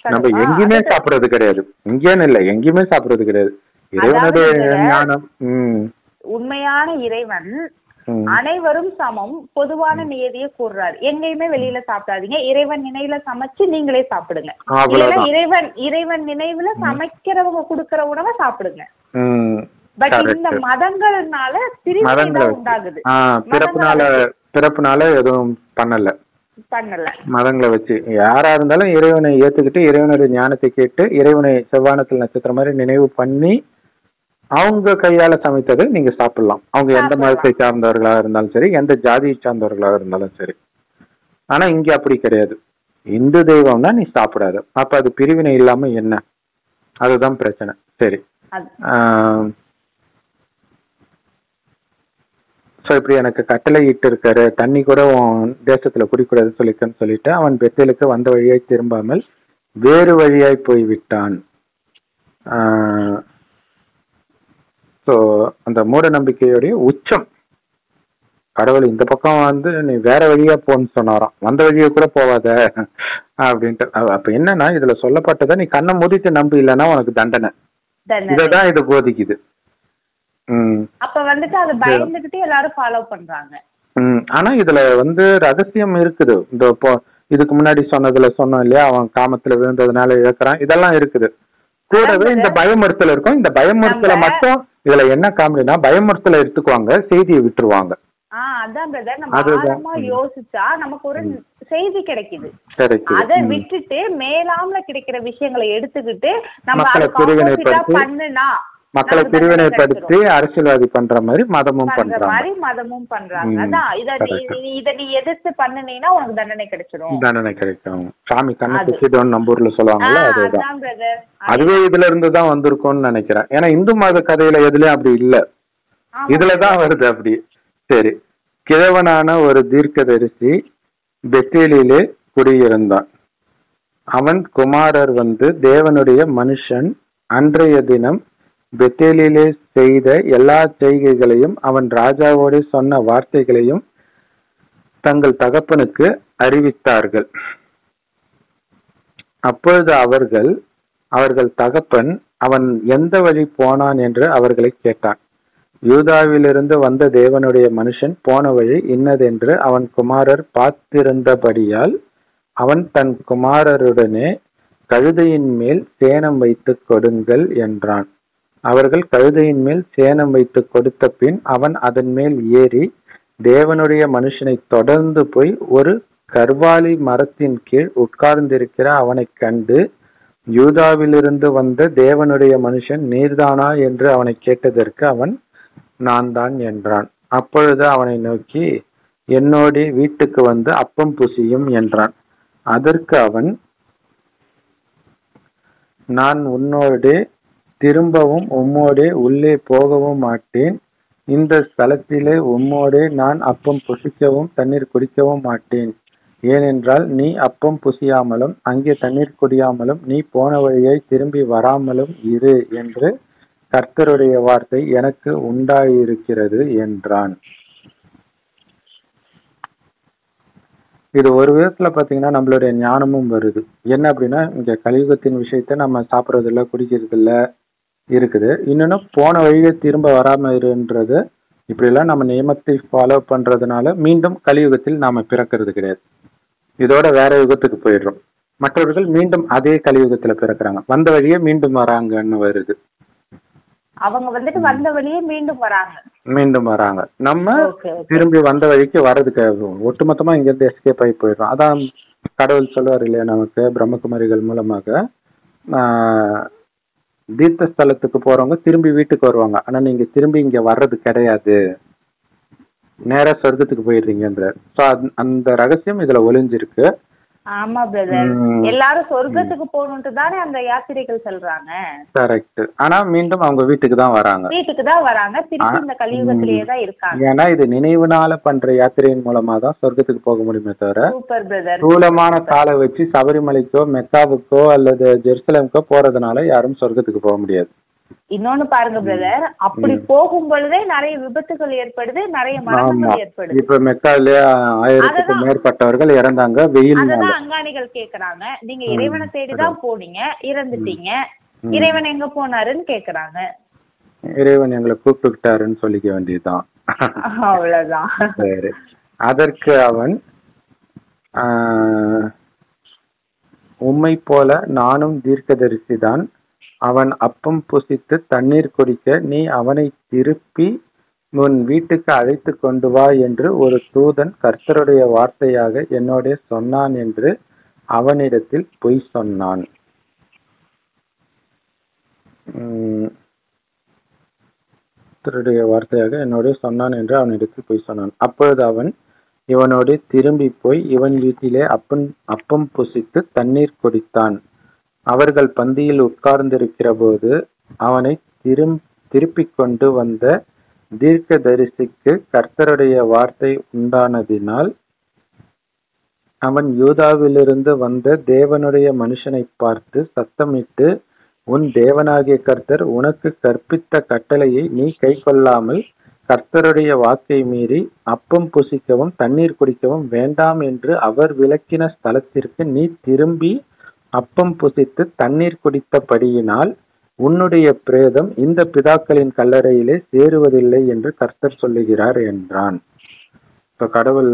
நம்ம எங்கேயுமே சாப்பிடுறது கிடையாது. இங்கேன்னு இல்லை, எங்கேயுமே சாப்பிடுறது கிடையாது. இறைவனுடைய ஞானம். உண்மையான இறைவன் அனைவரும் சமம், பொதுவான நியதியை கூறுறாரு. எங்கேயுமே வெளியில சாப்பிடாதீங்க, இறைவன் நினைவுல சமைச்சு நீங்களே சாப்பிடுங்க. இறைவன் நினைவுல சமைக்கிறவங்க குடுக்கற உணவை சாப்பிடுங்க. பட் இந்த மதங்கள்னால பிரிவினை உண்டாகுது. பிறப்புனால எதுவும் பண்ணல. மதங்களை வச்சு யாரா இருந்தாலும் இறைவனை ஏத்துக்கிட்டு இறைவனுடைய ஞானத்தை கேட்டு இறைவனை செவ்வானத்தில் நட்சத்திரம் மாதிரி நினைவு பண்ணி அவங்க கையால சமைத்ததை நீங்க சாப்பிடலாம். அவங்க எந்த மதத்தை சார்ந்தவர்களாக இருந்தாலும் சரி, எந்த ஜாதியை சார்ந்தவர்களாக இருந்தாலும் சரி. ஆனா இங்க அப்படி கிடையாது. இந்து தெய்வம்னா நீ சாப்பிடாத. அப்ப அது பிரிவினை இல்லாம என்ன, அதுதான் பிரச்சனை. சரி. ஸோ இப்படி எனக்கு கட்டளை இட்டு இருக்காரு, தண்ணி கூட தேசத்துல குடிக்கூடாதுன்னு சொல்லிக்கன்னு சொல்லிட்டு அவன் பெத்தேலுக்கு வந்த வழியாய் திரும்பாமல் வேறு வழியாய் போய்விட்டான். ஸோ அந்த மூட நம்பிக்கையுடைய உச்சம். கடவுள் இந்த பக்கம் வந்து நீ வேற வழியா போன்னு சொன்னாராம், வந்த வழியை கூட போவாத அப்படின்ட்டு. அப்ப என்னன்னா இதுல சொல்லப்பட்டதை நீ கண்ணை மூடிட்டு நம்பு, இல்லைன்னா உனக்கு தண்டனை. இதான் இது போதிக்குது. அப்ப வந்துட்டு அது பயந்துகிட்டு எல்லாரும் ஃபாலோ பண்றாங்க. ஆனா இதுல வந்து ரகசியம் இருக்குது. இந்த இதுக்கு முன்னாடி சொன்னதுல சொன்னோம் இல்லையா, அவன் காமத்துல விழுந்ததுனால இழக்கிறான், இதெல்லாம் இருக்குது. கூடவே இந்த பயமுறுத்தல் இருக்கும். இந்த பயமுறுத்தலை மட்டும் இதுல என்ன காமெடினா, பயமுறுத்தலை எடுத்துக்குவாங்க, செய்தியை விட்டுருவாங்க. அதான் பிரதர், நம்ம ஆழமா யோசிச்சா நமக்கு ஒரு செய்தி கிடைக்குது. அதை விட்டுட்டு மேலாம்ல கிடைக்கிற விஷயங்களை எடுத்துக்கிட்டு நம்ம பண்ணுனா மக்களை பிரிவினைப்படுத்தி அரசியல்வாதி பண்ற மாதிரி மதமும் பண்றாங்க. அதான் இத நீ எதிர்த்து பண்ணுனீனா உனக்கு தண்டனை கிடைச்சிடும். தண்டனை கிடைக்கும். சாமி கண்ணை குத்திட்டோம்னு நம்ம ஊர்ல சொல்லுவாங்கல்ல, அதுதான். அதுவே இதுல இருந்து தான் வந்திருக்கும்னு நினைக்கிறேன். ஏன்னா இந்து மத கதையில எதுலயும் அப்படி இல்ல, இதுலதான் வருது அப்படி. சரி. கிழவனான ஒரு தீர்க்கதரிசி பெத்தேலிலே குடியிருந்தான். அவன் குமாரர் வந்து தேவனுடைய மனுஷன் அன்றைய தினம் பெத்தேலிலே செய்த எல்லா செய்கைகளையும் அவன் ராஜாவோடு சொன்ன வார்த்தைகளையும் தங்கள் தகப்பனுக்கு அறிவித்தார்கள். அப்பொழுது அவர்கள் தகப்பன் அவன் எந்த வழி போனான் என்று அவர்களை கேட்டான். யூதாவிலிருந்து வந்த தேவனுடைய மனுஷன் போன வழி இன்னதென்று அவன் குமாரர் பார்த்திருந்தபடியால் அவன் தன் குமாரருடனே கழுதையின் மேல் சேணம் வைத்து கொடுங்கள் என்றான். அவர்கள் கழுதையின் மேல் சேணம் வைத்து கொடுத்த பின் அவன் அதன் மேல் ஏறி தேவனுடைய மனுஷனை தொடர்ந்து போய் ஒரு கர்வாலி மரத்தின் கீழ் உட்கார்ந்திருக்கிற அவனை கண்டு, யூதாவிலிருந்து வந்த தேவனுடைய மனுஷன் நீர்தானா என்று அவனை கேட்டதற்கு அவன் நான் தான் என்றான். அப்பொழுது அவனை நோக்கி என்னோட வீட்டுக்கு வந்து அப்பம் புசியும் என்றான். அதற்கு அவன், நான் உன்னோடு திரும்பவும் உம்மோடே உள்ளே போகவும் மாட்டேன். இந்த ஸ்தலத்திலே உம்மோடே நான் அப்பம் புசிக்கவும் தண்ணீர் குடிக்கவும் மாட்டேன். ஏனென்றால் நீ அப்பம் புசியாமலும் அங்கே தண்ணீர் குடியாமலும் நீ போன வழியை திரும்பி வராமலும் இரு என்று கர்த்தருடைய வார்த்தை எனக்கு உண்டாயிருக்கிறது என்றான். இது ஒரு விதத்துல பாத்தீங்கன்னா நம்மளுடைய ஞானமும் வருது. என்ன அப்படின்னா, இங்க கலியுகத்தின் விஷயத்த நம்ம சாப்பிட்றது இல்லை, குடிக்கிறது இல்லை இருக்குது. இன்னொன்னு போன வழியை திரும்ப வராம இருன்றது இப்படி எல்லாம் நம்ம நியமத்தை ஃபாலோ பண்றதுனால மீண்டும் கலியுகத்தில் நாம பிறக்கிறது கிடையாது. இதோட வேற யுகத்துக்கு போயிடுறோம். மற்றவர்கள் மீண்டும் அதே கலியுகத்துல பிறக்கிறாங்க, வந்த வழியே மீண்டும் வராங்கன்னு வருது. அவங்க வந்துட்டு வந்த வழியே மீண்டும் வராங்க. நம்ம திரும்பி வந்த வழிக்கு வர்றதுக்கு ஒட்டுமொத்தமா இங்க இருந்து எஸ்கேப் ஆகி போயிடுறோம். அதான் கடவுள் சொல்லுவார் இல்லையா நமக்கு பிரம்மகுமாரிகள் மூலமாக, தீர்த்த ஸ்தலத்துக்கு போறவங்க திரும்பி வீட்டுக்கு வருவாங்க, ஆனா நீங்க திரும்பி இங்க வர்றது கிடையாது, நேரா சொர்க்கத்துக்கு போயிடுறீங்கன்ற. சோ அந்த ரகசியம் இதுல ஒளிஞ்சிருக்கு. ஆமா பிரதர், எல்லாரும் சொர்க்கத்துக்கு போகணும்னு தானே அந்த யாத்திரைகள் சொல்றாங்க. கரெக்ட். ஆனா மீண்டும் அவங்க வீட்டுக்கு தான் வராங்க, திருப்பி இந்த கலியுகத்திலேயே தான் இருக்காங்க. ஏன்னா இது நினைவுனால பண்ற யாத்திரையின் மூலமா தான் சொர்க்கத்துக்கு போக முடியுமே தவிர ஸ்தூலமான காலை வச்சு சபரிமலைக்கோ மெக்காவுக்கோ அல்லது ஜெருசலேமுக்கோ போறதுனால யாரும் சொர்க்கத்துக்கு போக முடியாது. இன்னொன்னு பாருங்க பிரதர், அப்படி போகும் பொழுதே நிறைய விபத்துகள் ஏற்படுது, நிறைய மரணங்கள் ஏற்படுது. இப்ப மெக்கால 1000க்கும் மேற்பட்டவர்கள் இறந்தாங்க வெயில். அதான் அங்காணிகள் கேக்குறாங்க, நீங்க இறைவனை தேடிதான் போனீங்க, இறந்துட்டீங்க, இறைவன் எங்க போனாருன்னு கேக்குறாங்க. இறைவன் எங்களை கூப்பிட்டுக்கிட்டாருன்னு சொல்லிக்க வேண்டியதுதான், அவ்வளவுதான். சரி. அதற்கு அவன் உம்மை போல நானும் தீர்க்கதரிசிதான், அவன் அப்பம் புசித்து தண்ணீர் குடிக்க நீ அவனை திருப்பி உன் வீட்டுக்கு அழைத்து கொண்டு வா என்று ஒரு தூதன் கர்த்தருடைய வார்த்தையாக என்னோட சொன்னான் என்று அவனிடத்தில் பொய் சொன்னான். கர்த்தருடைய வார்த்தையாக என்னோட சொன்னான் என்று அவனிடத்தில் பொய் சொன்னான். அப்பொழுது அவன் இவனோடு திரும்பி போய் இவன் வீட்டிலே அப்பம் புசித்து தண்ணீர் குடித்தான். அவர்கள் பந்தியில் உட்கார்ந்திருக்கிற போது அவனை திருப்பிக் கொண்டு வந்த தீர்க்கதரிசிக்கு கர்த்தருடைய வார்த்தை உண்டானதினால் அவன் யூதாவிலிருந்து வந்த தேவனுடைய மனுஷனை பார்த்து சத்தமிட்டு, உன் தேவனாகிய கர்த்தர் உனக்கு கற்பித்த கட்டளையை நீ கை கொள்ளாமல் கர்த்தருடைய வாக்கை மீறி அப்பம் புசிக்கவும் தண்ணீர் குடிக்கவும் வேண்டாம் என்று அவர் விலக்கின ஸ்தலத்திற்கு நீ திரும்பி அப்பம் புசித்து தண்ணீர் குடித்தபடியினால் உன்னுடைய பிரேதம் இந்த பிதாக்களின் கல்லறையிலே சேருவதில்லை என்று கர்த்தர் சொல்லுகிறார் என்றான். இப்ப கடவுள்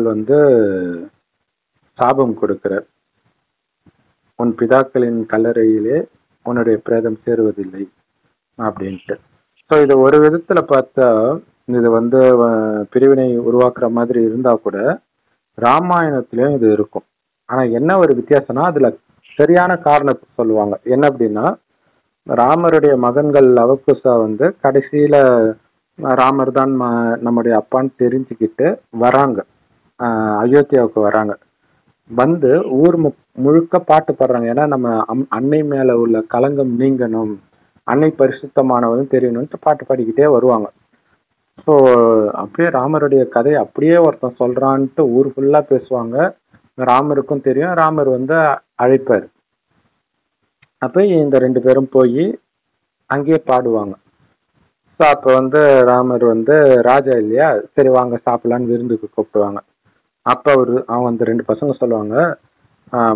சாபம் கொடுக்கிறார், உன் பிதாக்களின் கல்லறையிலே உன்னுடைய பிரேதம் சேருவதில்லை அப்படின்ட்டு. ஸோ இது ஒரு விதத்துல பார்த்தா இது பிரிவினை உருவாக்குற மாதிரி இருந்தா கூட ராமாயணத்திலயும் இது இருக்கும். ஆனா என்ன ஒரு வித்தியாசம்னா அதுல சரியான காரணத்தை சொல்லுவாங்க. என்ன அப்படின்னா, ராமருடைய மகன்கள் லவகுசா கடைசியில ராமர் தான் நம்முடைய அப்பான்னு தெரிஞ்சுக்கிட்டு வராங்க, அயோத்தியாவுக்கு வராங்க. ஊர் முழுக்க பாட்டு பாடுறாங்க. ஏன்னா நம்ம அன்னை மேல உள்ள களங்கம் நீங்கணும், அன்னை பரிசுத்தமானவரும் தெரியணும்னு பாட்டு பாடிக்கிட்டே வருவாங்க. ஸோ அப்படியே ராமருடைய கதை அப்படியே ஒருத்தன் சொல்றான்ட்டு ஊர் ஃபுல்லா பேசுவாங்க. ராமருக்கும் தெரியும், ராமர் அழைப்பார். அப்ப இந்த 2 பேரும் போய் அங்கேயே பாடுவாங்க. ஸோ அப்ப ராமர் ராஜா இல்லையா, சரி வாங்க சாப்பிடலான்னு விருந்துக்கு கூப்பிடுவாங்க. அப்ப அவன் 2 பசங்க சொல்லுவாங்க,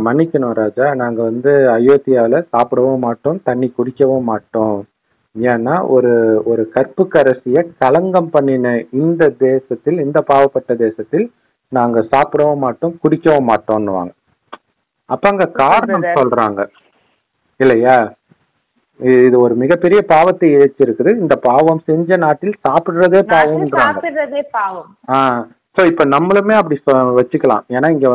மன்னிக்கணும் ராஜா, நாங்க அயோத்தியாவில சாப்பிடவும் மாட்டோம், தண்ணி குடிக்கவும் மாட்டோம். ஏன்னா ஒரு கற்புக்கரசிய களங்கம் பண்ணின இந்த தேசத்தில், இந்த பாவப்பட்ட தேசத்தில் நாங்க சாப்பிடவும் மாட்டோம் குடிக்கவும் மாட்டோம்னுவாங்க. அப்ப அங்க காரணம் சொல்றாங்க இல்லையா, இது ஒரு மிகப்பெரிய பாவத்தை இழைச்சிருக்குது, இந்த பாவம் செஞ்ச நாட்டில் சாப்பிடுறதே பாவம். சோ இப்ப நம்மளுமே அப்படி வச்சுக்கலாம். ஏன்னா இங்க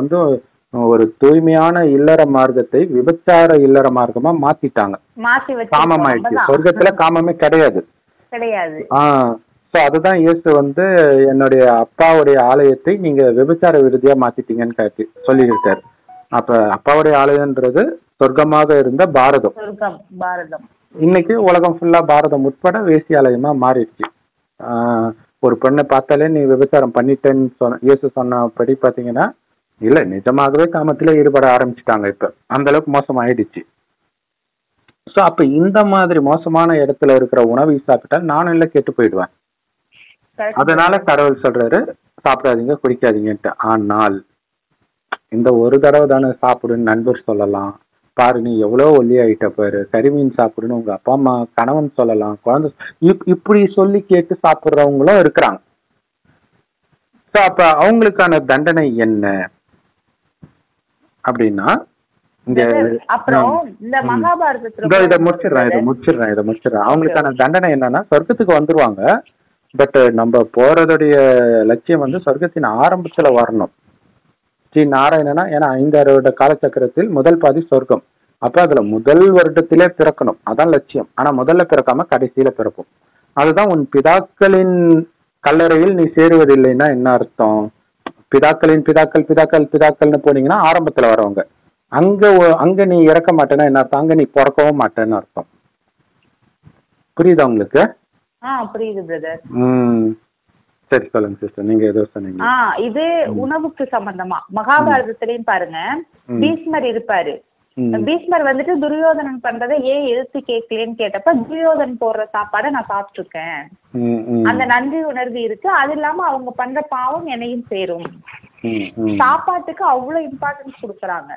ஒரு தூய்மையான இல்லற மார்க்கத்தை விபச்சார இல்லற மார்க்கமா மாத்திட்டாங்க, காமம் ஆயிடுச்சு. சொர்க்கத்துல காமமே கிடையாது. சோ அதுதான் இயேசு என்னுடைய அப்பாவுடைய ஆலயத்தை நீங்க விபச்சார விருதியா மாத்திட்டீங்கன்னு காட்டி சொல்லியிருக்காரு. அப்ப அப்பாவுடைய ஆலயம்ன்றது சொர்க்கமாக இருந்த பாரதம். இன்னைக்கு உலகம் ஃபுல்லா பாரதம் உட்பட வேசியாலயமா மாறிடுச்சு. ஒரு பெண்ணை பார்த்தாலே நீ விபச்சாரம் பண்ணிட்டேன்னு இயேசு சொன்னபடி பாத்தீங்கன்னா இல்ல, நிஜமாகவே காமத்திலே ஈடுபட ஆரம்பிச்சுட்டாங்க. இப்ப அந்த அளவுக்கு மோசம் ஆயிடுச்சு. சோ அப்ப இந்த மாதிரி மோசமான இடத்துல இருக்கிற உணவை சாப்பிட்டா நானும் இல்ல கெட்டு போயிடுவேன். அதனால கடவுள் சொல்றாரு சாப்பிடாதீங்க குடிக்காதீங்கன்ட்டு. ஆனால் இந்த ஒரு தடவை தானே சாப்பிடுன்னு நண்பர் சொல்லலாம், பாரு நீ எவ்வளவு ஒல்லி ஆயிட்ட பாரு, கறிமீன் சாப்பிடுன்னு உங்க அப்பா அம்மா கணவன் சொல்லலாம், குழந்தை இப்படி சொல்லி கேட்டு சாப்பிடுறவங்களும் இருக்கிறாங்க. ஸோ அப்ப அவங்களுக்கான தண்டனை என்ன அப்படின்னா, இங்க அப்புறம் இந்த மகாபாரதத்துல இதை முடிச்சிடுறேன். அவங்களுக்கான தண்டனை என்னன்னா, சொர்க்கத்துக்கு வந்துருவாங்க. பட் நம்ம போறதுடைய லட்சியம் வந்து சொர்க்கத்தின் ஆரம்பத்துல வரணும். ஸ்ரீ நாராயணனா, ஏன்னா 5 வருட காலச்சக்கரத்தில் முதல் பாதி சொர்க்கம். அப்ப அதுல முதல் வருடத்திலே பிறக்கணும், அதான் லட்சியம். ஆனா முதல்ல பிறக்காம கடைசியில பிறக்கும். அதுதான் உன் பிதாக்களின் கல்லறையில் நீ சேருவதில்லைன்னா என்ன அர்த்தம்? பிதாக்களின் பிதாக்கள் பிதாக்கள் பிதாக்கள்னு போனீங்கன்னா ஆரம்பத்துல வரவங்க. அங்க நீ இறக்க மாட்டேன்னா என்ன அர்த்தம்? அங்க நீ பிறக்கவும் மாட்டேன்னு அர்த்தம். புரியுதா உங்களுக்கு? புரியுது பிரதர். சரி சொல்லுங்க சிஸ்டர், நீங்க ஏதோ சொன்னீங்க. இது உணவுக்கு சம்பந்தமா மகாபாரதத்திலையும் பாருங்க, பீஷ்மர் இருப்பாரு. பீஷ்மர் வந்துட்டு துரியோதனன் பண்றதை ஏன் எதிர்த்து கேட்கலன்னு கேட்டப்ப, துரியோதனன் போடுற சாப்பாடை நான் சாப்பிட்டு இருக்கேன், அந்த நன்றி உணர்வு இருக்கு, அது இல்லாம அவங்க பண்ற பாவம் என்னையும் சேரும். சாப்பாட்டுக்கு அவ்வளவு இம்பார்ட்டன்ஸ் கொடுக்கறாங்க.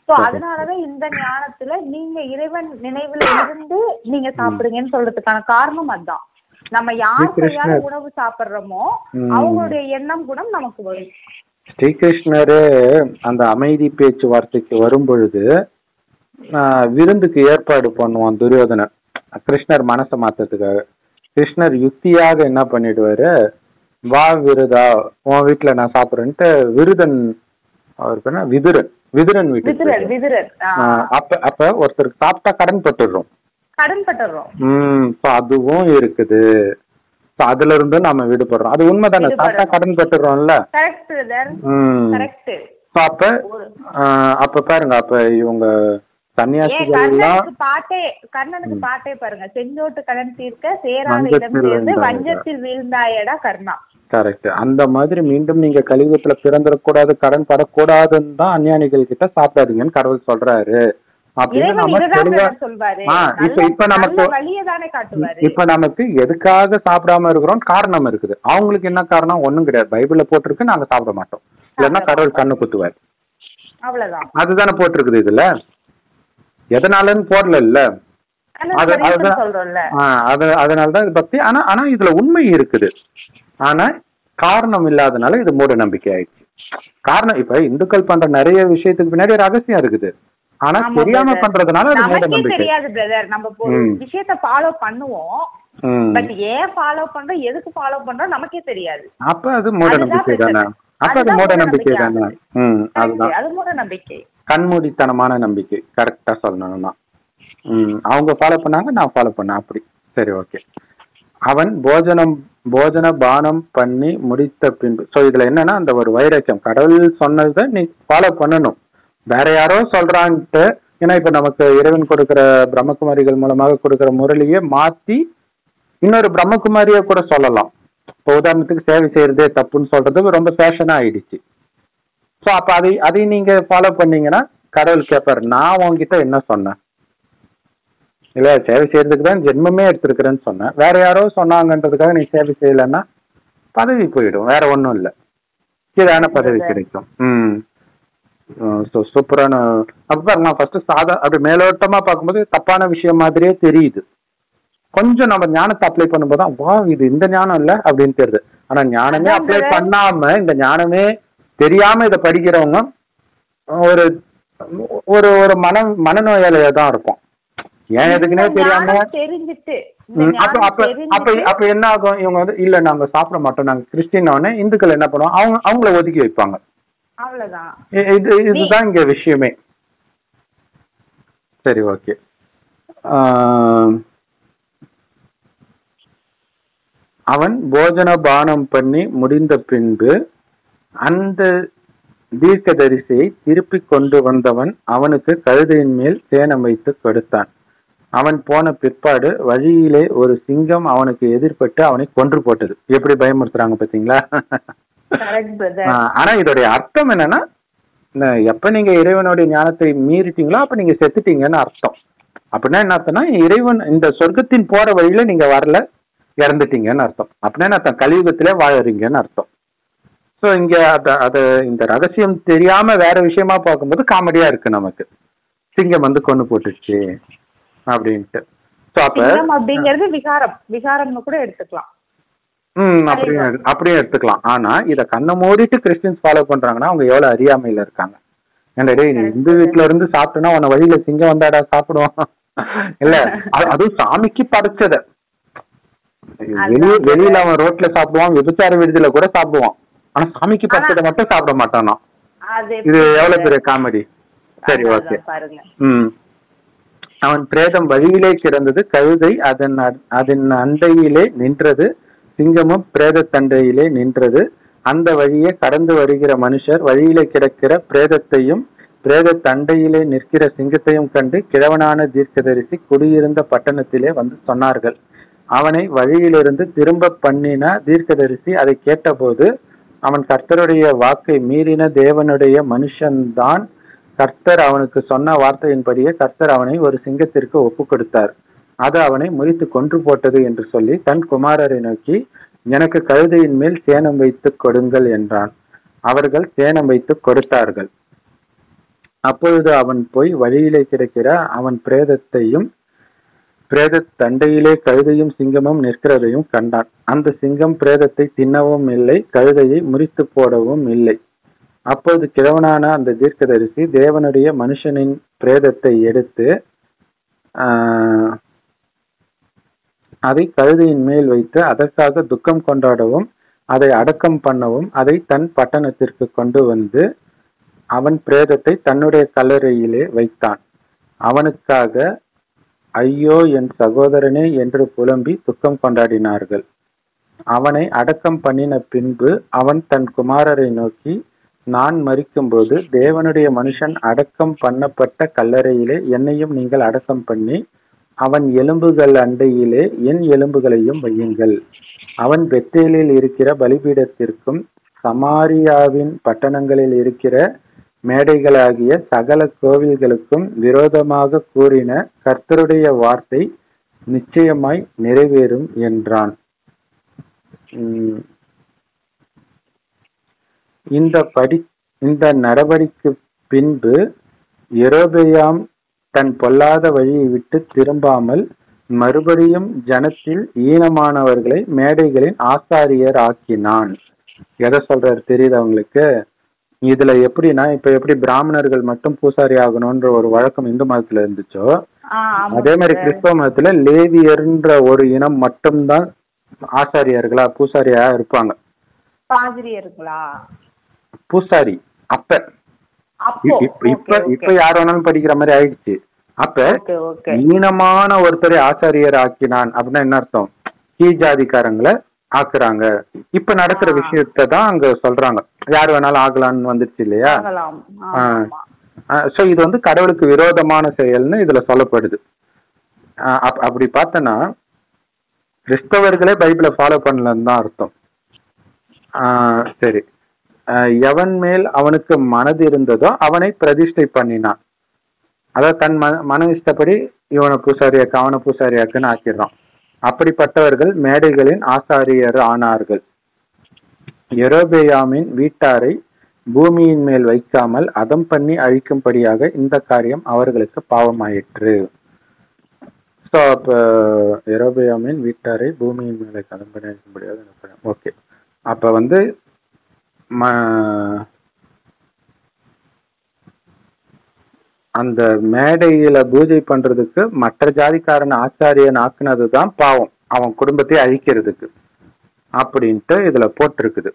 சோ அதனாலதான் இந்த ஞானத்துல நீங்க இறைவன் நினைவுல இருந்து நீங்க சாப்பிடுங்கன்னு சொல்றதுக்கான காரணம் அதுதான். நம்ம யார் கையால உணவு சாப்பிடுறோமோ அவங்களுடைய எண்ணம் கூட நமக்கு வரும். ஸ்ரீகிருஷ்ணரு அந்த அமைதி பேச்சுவார்த்தைக்கு வரும் பொழுது விருந்துக்கு ஏற்பாடு பண்ணுவான் துரியோதனன், கிருஷ்ணர் மனசை மாத்ததுக்காக. கிருஷ்ணர் யுக்தியாக என்ன பண்ணிடுவாரு, வா விருதா உன் வீட்டுல நான் சாப்பிடுறேன்ட்டு விருதன், அவருக்கு என்ன விதுரன் வீட்டுக்கு. அப்ப ஒருத்தருக்கு சாப்பிட்டா கடன் பட்டுடுறோம். அதுவும் இருக்குது. அதுல இருந்து நம்ம விடுபடுறோம். அது உண்மைதானே, சாப்பிட்டா கடன் பட்டுறோம்ல. அப்ப பாருங்க, அப்ப இவங்க கர்ணனுக்கு பாட்டே பாருங்க, செஞ்சோட்டு கடன் தீர்க்க சேராத இடம் சேர்ந்து வஞ்சத்தில் வீழ்ந்தாயடா கர்ணா. கரெக்ட். அந்த மாதிரி மீண்டும் நீங்க கலியுகத்துல பிறந்துடக்கூடாது, கடன் படக்கூடாதுன்னு தான் அஞ்ஞானிகள் கிட்ட சாப்பிடாதீங்கன்னு கடவுள் சொல்றாரு. இப்ப நமக்கு எதுக்காக சாப்பிடாம இருக்கிறோம் காரணம் இருக்குது. அவங்களுக்கு என்ன காரணம்? ஒண்ணும் கிடையாது, பைபிள்ல போட்டிருக்கு, நாங்க சாப்பிட மாட்டோம், இல்லன்னா கடவுள் கண்ணு குத்துவார், அதுதானே போட்டிருக்குது. இதுல எதனாலன்னு போடல இல்ல, அதனாலதான் இது பக்தி. ஆனா இதுல உண்மை இருக்குது, ஆனா காரணம் இல்லாதனால இது மூட நம்பிக்கை ஆயிடுச்சு. காரணம், இப்ப இந்துக்கள் பண்ற நிறைய விஷயத்துக்கு பின்னாடி ரகசியம் இருக்குது, ஆனா தெரியாம பண்றதுனால அது மூட நம்பிக்கை. தெரியாது பிரதர், நம்ம ஒரு விஷயத்தை ஃபாலோ பண்ணுவோம், பட் ஏன் ஃபாலோ பண்றோம், எதுக்கு ஃபாலோ பண்றோம் நமக்கே தெரியாது. அப்ப அது மூட நம்பிக்கை தானே. அப்ப அது மூட நம்பிக்கை தானே. அதுதான், அது மூட நம்பிக்கை, கண்மூடித்தனமான நம்பிக்கை. கரெக்டா சொல்லணும்னா அவங்க ஃபாலோ பண்ணாங்க, நான் ஃபாலோ பண்ணேன், அப்படி. சரி, ஓகே. அவன் போஜன பானம் பண்ணி முடித்த பின்பு. சோ இதுல என்னன்னா, அந்த ஒரு வைராக்கியம், கடவுள் சொன்னதை நீ ஃபாலோ பண்ணணும், வேற யாரோ சொல்றான்ட்டு. ஏன்னா இப்ப நமக்கு இறைவன் கொடுக்கிற பிரம்மகுமாரிகள் மூலமாக கொடுக்கிற முரளியை மாத்தி இன்னொரு பிரம்மகுமாரியை கூட சொல்லலாம். இப்போ உதாரணத்துக்கு சேவை செய்யறதே தப்புன்னு சொல்றது ரொம்ப ஃபேஷனா ஆயிடுச்சு. ஸோ அப்ப அதை நீங்க ஃபாலோ பண்ணீங்கன்னா கடவுள் கேட்பாரு, நான் உங்ககிட்ட என்ன சொன்னேன்? இல்ல, சேவை செய்யறதுக்கு தான் ஜென்மமே எடுத்திருக்கிறேன்னு சொன்னேன், வேற யாரோ சொன்னாங்கன்றதுக்காக நீ சேவை செய்யலன்னா பதவி போயிடும், வேற ஒன்றும் இல்லை, கீழான பதவி கிடைக்கும். சூப்பரான. அப்ப நான் ஃபர்ஸ்ட் அப்படி மேலோட்டமா பார்க்கும்போது தப்பான விஷயம் மாதிரியே தெரியுது. கொஞ்சம் நம்ம ஞானத்தை அப்ளை பண்ணும்போது வா இது இந்த ஞானம் இல்ல அப்படின்னு தெரியுது. ஆனா ஞானமே அப்ளை பண்ணாம, இந்த ஞானமே தெரியாம இதை படிக்கிறவங்க ஒரு ஒரு ஒரு மனநோயாளியா தான் இருப்போம். ஏன் எதுக்குன்னே தெரியாம தெரிஞ்சுட்டு அப்ப என்ன ஆகும், இவங்க வந்து இல்ல நாங்க சாப்பிட மாட்டோம், நாங்க கிறிஸ்டின், இந்துக்கள் என்ன பண்ணுவோம், அவங்கள ஒதுக்கி வைப்பாங்க. இதுதான் இங்க விஷயமே. சரி, ஓகே. அவன் போஜன பானம் பண்ணி முடிந்த பின்பு அந்த தீர்க்கதரிசியை திருப்பி கொண்டு வந்தவன் அவனுக்கு கழுதையின் மேல் சேணம் வைத்து கொடுத்தான். அவன் போன பிற்பாடு வழியிலே ஒரு சிங்கம் அவனுக்கு எதிர்பட்டு அவனை கொன்று போட்டது. எப்படி பயமுறுத்துறாங்க பாத்தீங்களா? ஆனா இதோடைய அர்த்தம் என்னன்னா, எப்ப நீங்க இறைவனுடைய ஞானத்தை மீறிட்டீங்களோ அப்ப நீங்க செத்துட்டீங்கன்னு அர்த்தம். அப்படின்னா என்ன அர்த்தம்னா, இறைவன் இந்த சொர்க்கத்தின் போற வழியில நீங்க வரல, இறந்துட்டீங்கன்னு அர்த்தம். அப்படின்னா என்ன, கலியுகத்திலே வாழறீங்கன்னு அர்த்தம். ஸோ இங்க இந்த ரகசியம் தெரியாம வேற விஷயமா பார்க்கும்போது காமெடியா இருக்கு நமக்கு, சிங்கம் வந்து கொண்டு போட்டுச்சு அப்படின்ட்டு. அப்படிங்கிறது விகாரம்னு கூட எடுத்துக்கலாம். அப்படியே எடுத்துக்கலாம். ஆனா இத கண்ணை மூடிட்டு கிறிஸ்டியன்ஸ் ஃபாலோ பண்றாங்கன்னா அவங்க எவ்வளவு அறியாமையில இருக்காங்க. ஏன்டா டேய், நீ இந்து வீட்டுல இருந்து சாப்பிட்டனா உன்ன வழியில சிங்கம் வந்தாடா சாப்பிடுவான் இல்ல, அதுவும் சாமிக்கு படைச்சத. வெளியில அவன் ரோட்ல சாப்பிடுவான், விபச்சார விடுதியில கூட சாப்பிடுவான், ஆனா சாமிக்கு படைச்சதை மட்டும் சாப்பிட மாட்டானா. இது எவ்வளவு பெரிய காமெடி. சரி, ஓகே. அவன் பிரேதம் வழியிலே கிடந்தது, கழுதை அதன் அண்டையிலே நின்றது, சிங்கமும் பிரேத தண்டையிலே நின்றது. அந்த வழியே கடந்து வருகிற மனுஷர் வழியிலே கிடக்கிற பிரேதத்தையும் பிரேத தண்டையிலே நிற்கிற சிங்கத்தையும் கண்டு கிழவனான தீர்க்கதரிசி குடியிருந்த பட்டணத்திலே வந்து சொன்னார்கள். அவனை வழியிலிருந்து திரும்ப பண்ணின தீர்க்கதரிசி அதை கேட்டபோது, அவன் கர்த்தருடைய வாக்கை மீறின தேவனுடைய மனுஷன்தான். கர்த்தர் அவனுக்கு சொன்ன வார்த்தையின்படியே கர்த்தர் அவனை ஒரு சிங்கத்திற்கு ஒப்பு கொடுத்தார். அது அவனை முறித்து கொன்று போட்டது என்று சொல்லி தன் குமாரரை நோக்கி, எனக்கு கழுதையின் மேல் சேணம் வைத்து கொடுங்கள் என்றான். அவர்கள் சேணம் வைத்து கொடுத்தார்கள். அப்பொழுது அவன் போய் வழியிலே கிடக்கிற அவன் பிரேதத்தையும் பிரேத தண்டையிலே கழுதையும் சிங்கமும் நிற்கிறதையும் கண்டான். அந்த சிங்கம் பிரேதத்தை தின்னவும் இல்லை, கழுதையை முறித்து போடவும் இல்லை. அப்போது கிழவனான அந்த தீர்க்கதரிசி தேவனுடைய மனுஷனின் பிரேதத்தை எடுத்து அதை கழுதையின் மேல் வைத்து அதற்காக துக்கம் கொண்டாடவும் அதை அடக்கம் பண்ணவும் அதை தன் பட்டணத்திற்கு கொண்டு வந்து அவன் பிரேதத்தை தன்னுடைய கல்லறையிலே வைத்தான். அவனுக்காக ஐயோ என் சகோதரனே என்று புலம்பி துக்கம் கொண்டாடினார்கள். அவனை அடக்கம் பண்ணின பின்பு அவன் தன் குமாரரை நோக்கி, நான் மரிக்கும்போது தேவனுடைய மனுஷன் அடக்கம் பண்ணப்பட்ட கல்லறையிலே என்னையும் நீங்கள் அடக்கம் பண்ணி அவன் எலும்புகள் அண்டையிலே என் எலும்புகளையும் வையுங்கள். அவன் பெத்தேலில் இருக்கிற பலிபீடத்திற்கும் சமாரியாவின் பட்டணங்களில் இருக்கிற மேடைகளாகிய சகல கோவில்களுக்கும் விரோதமாக கூறின கர்த்தருடைய வார்த்தை நிச்சயமாய் நிறைவேறும் என்றான். இந்த நடவடிக்கை பின்பு யெரொபெயாம் தன் பொல்லாத வழியை விட்டு திரும்பாமல் மறுபடியும் ஜனத்தில் ஈனமானவர்களை மேடைகளின் ஆசாரியர் ஆக்கினான். எதை சொல்றாரு தெரியுது அவங்களுக்கு? இதுல எப்படின்னா, இப்ப எப்படி பிராமணர்கள் மட்டும் பூசாரி ஆகணும்ன்ற ஒரு வழக்கம் இந்து மதத்துல இருந்துச்சோ, அதே மாதிரி கிறிஸ்தவ மதத்துல லேவியர்ன்ற ஒரு இனம் மட்டும்தான் ஆசாரியர்களா பூசாரியா இருப்பாங்க. பூசாரி அப்ப இப்ப யார் வேணாலும் படிக்கிற மாதிரி ஆயிடுச்சு. அப்ப ஈனமான ஒருத்தரை ஆசாரியர் ஆக்கினான் அப்படின்னா என்ன அர்த்தம்? கீழ் ஜாதிக்காரங்களை ஆக்குறாங்க. இப்ப நடக்கிற விஷயத்த தான் அங்க சொல்றாங்க. யார் வேணாலும் ஆகலான்னு வந்துருச்சு இல்லையா? சோ இது வந்து கடவுளுக்கு விரோதமான செயல்னு இதுல சொல்லப்படுது. அப்படி பார்த்தனா கிறிஸ்தவர்களே பைபிளை ஃபாலோ பண்ணலன்னு தான் அர்த்தம். சரி, எவன் மேல் அவனுக்கு மனது இருந்ததோ அவனை பிரதிஷ்டை பண்ணினான். அதாவது தன் மன இஷ்டப்படி இவனை பூசாரியாக்கு அவனை பூசாரியாக்குன்னு ஆக்கிடுறான். அப்படிப்பட்டவர்கள் மேடைகளின் ஆசாரியர் ஆனார்கள். யெரொபெயாமின் வீட்டாரை பூமியின் மேல் வைக்காமல் அதம் பண்ணி அழிக்கும்படியாக இந்த காரியம் அவர்களுக்கு பாவமாயிற்று. ஸோ அப்ப யெரொபெயாமின் வீட்டாரை பூமியின் மேலே அதம் பண்ணி அழிக்கும்படியாக. ஓகே, அப்ப வந்து அந்த மேடையில பூஜை பண்றதுக்கு மற்ற ஜாதிக்காரன் ஆச்சாரியன் ஆக்குனதுதான் பாவம், அவன் குடும்பத்தை அழிக்கிறதுக்கு அப்படின்ட்டு இதுல போட்டிருக்குது.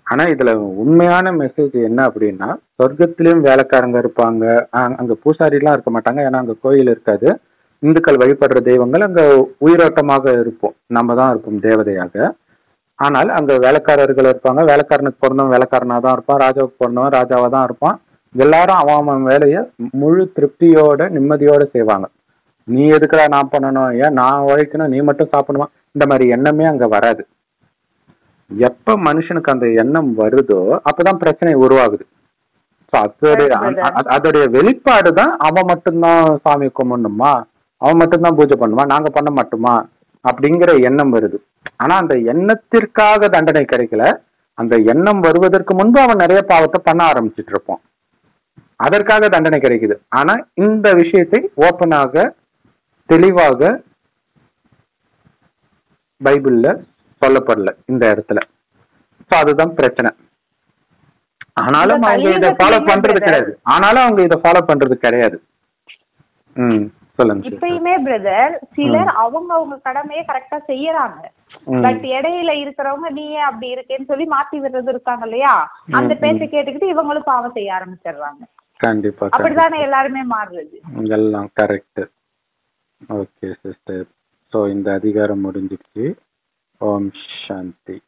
ஆனா இதுல உண்மையான மெசேஜ் என்ன அப்படின்னா, சொர்க்கத்திலயும் வேலைக்காரங்க இருப்பாங்க, அங்க பூசாரி எல்லாம் இருக்க மாட்டாங்க, ஏன்னா அங்க கோயில் இருக்காது. இந்துக்கள் வழிபடுற தெய்வங்கள் அங்க உயிரோட்டமாக இருப்போம், நம்ம தான் இருப்போம் தேவதையாக. ஆனால் அங்க வேலைக்காரர்கள் இருப்பாங்க, வேலைக்காரனுக்கு பிறந்தவன் வேலைக்காரனா தான் இருப்பான், ராஜாவுக்கு பிறந்தவன் ராஜாவா தான் இருப்பான். எல்லாரும் அவன் வேலையை முழு திருப்தியோட நிம்மதியோட செய்வாங்க. நீ எதுக்குடா நான் பண்ணணும், ஏன் நான் உழைக்கணும், நீ மட்டும் சாப்பிடணுமா, இந்த மாதிரி எண்ணமே அங்க வராது. எப்ப மனுஷனுக்கு அந்த எண்ணம் வருதோ அப்பதான் பிரச்சனை உருவாகுது. அதோடைய வெளிப்பாடு தான் அவன் மட்டும்தான் சாமி கும்பிடணுமா, அவன் மட்டும்தான் பூஜை பண்ணுமா, நாங்க பண்ண மாட்டோமா அப்படிங்கிற எண்ணம் வருது. ஆனா அந்த எண்ணத்திற்காக தண்டனை கிடைக்கல, அந்த எண்ணம் வருவதற்கு முன்பு அவன் நிறைய பாவத்தை பண்ண ஆரம்பிச்சுட்டு இருப்பான், அதற்காக தண்டனை கிடைக்குது. ஆனா இந்த விஷயத்தை ஓப்பனாக தெளிவாக பைபிள்ல சொல்லப்படல இந்த இடத்துல. ஸோ அதுதான் பிரச்சனை. ஆனாலும் இந்த அவங்க இதை ஃபாலோ பண்றது கிடையாது. ஆனாலும் அவங்க இதை ஃபாலோ பண்றது கிடையாது. சொல்லுங்க. இப்பயுமே பிரதர் சிலர் அவங்க கடமையை கரெக்டா செய்யறாங்க. பட் இடையில இருக்கிறவங்க நீ அப்படி இருக்கேன்னு சொல்லி மாத்தி விடுறது இருக்காங்க இல்லையா, அந்த பேச்சை கேட்டுக்கிட்டு இவங்களும் பாவம் செய்ய ஆரம்பிச்சிடுறாங்க. கண்டிப்பா அப்படித்தானே எல்லாருமே மாறுறது. எல்லாம் கரெக்ட். Okay sister. ஸோ இந்த அதிகாரம் முடிஞ்சிருச்சு. ஓம் சாந்தி.